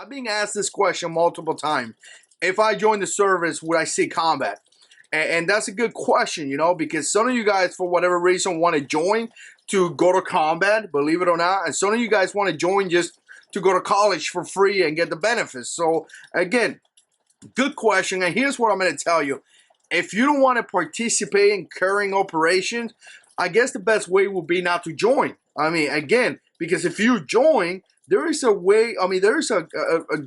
I've been asked this question multiple times. If I join the service, would I see combat? And that's a good question, you know, because some of you guys, for whatever reason, want to join to go to combat, believe it or not. And some of you guys want to join just to go to college for free and get the benefits. So, again, good question. And here's what I'm going to tell you. If you don't want to participate in carrying operations, I guess the best way would be not to join. I mean, again, because if you join, there is a way, I mean, there is a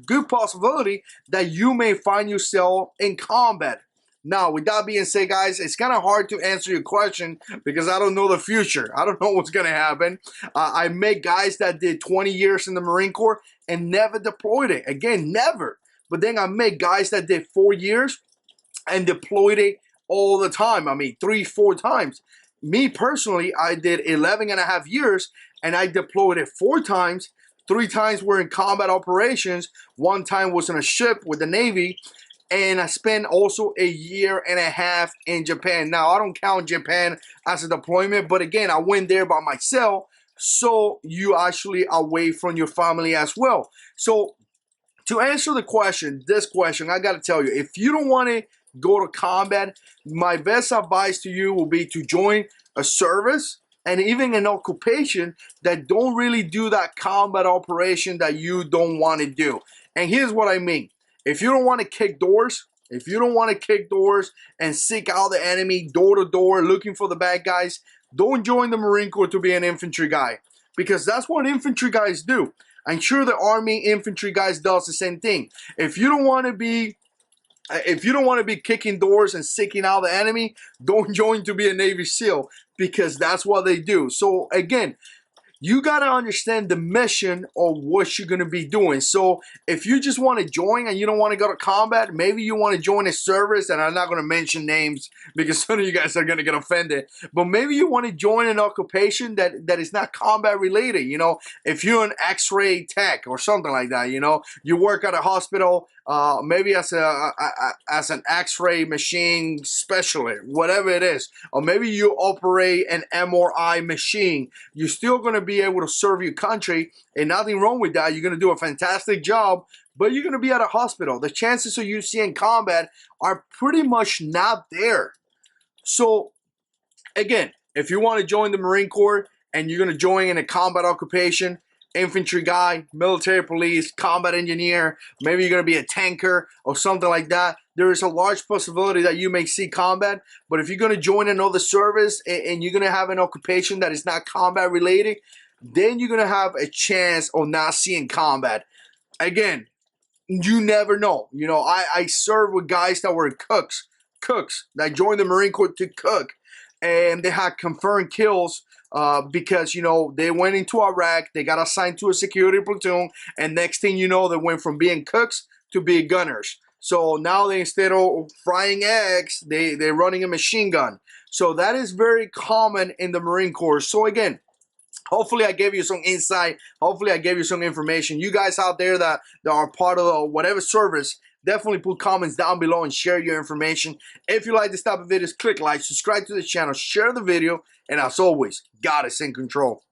good possibility that you may find yourself in combat. Now, with that being said, guys, it's kind of hard to answer your question because I don't know the future. I don't know what's going to happen. I met guys that did 20 years in the Marine Corps and never deployed it. Again, never. But then I met guys that did 4 years and deployed it all the time. I mean, 3-4 times. Me personally, I did 11 and a half years and I deployed it 4 times. 3 times were in combat operations. 1 time was in a ship with the Navy. And I spent also a year and a half in Japan. Now, I don't count Japan as a deployment, but again, I went there by myself. So you actually away from your family as well. So to answer the question, this question, I got to tell you, if you don't want to go to combat, my best advice to you will be to join a service and even an occupation that don't really do that combat operation that you don't want to do. And here's what I mean. If you don't want to kick doors, and seek out the enemy door to door looking for the bad guys, don't join the Marine Corps to be an infantry guy, because that's what infantry guys do. I'm sure the Army infantry guys does the same thing. If you don't want to be kicking doors and seeking out the enemy, don't join to be a Navy SEAL, because that's what they do. So again, you got to understand the mission of what you're going to be doing. So if you just want to join and you don't want to go to combat, maybe you want to join a service, and I'm not going to mention names because some of you guys are going to get offended, but maybe you want to join an occupation that is not combat related. You know, if you're an X-ray tech or something like that, you know, you work at a hospital, maybe as an X-ray machine specialist, whatever it is, or maybe you operate an MRI machine, you're still going to be able to serve your country, and nothing wrong with that. You're going to do a fantastic job, but you're going to be at a hospital. The chances of you seeing combat are pretty much not there. So again, if you want to join the Marine Corps and you're going to join in a combat occupation, infantry guy, military police, combat engineer, maybe you're going to be a tanker or something like that, there is a large possibility that you may see combat. But if you're going to join another service and you're going to have an occupation that is not combat related, then you're going to have a chance of not seeing combat. Again, you never know. You know, I served with guys that were cooks that joined the Marine Corps to cook, and they had confirmed kills because, you know, they went into Iraq, they got assigned to a security platoon, and next thing you know, they went from being cooks to being gunners. So now they, instead of frying eggs, they're running a machine gun. So that is very common in the Marine Corps. So again, hopefully I gave you some insight. Hopefully I gave you some information. You guys out there that are part of whatever service, definitely put comments down below and share your information. If you like this type of videos, click like, subscribe to the channel, share the video, and as always, God is in control.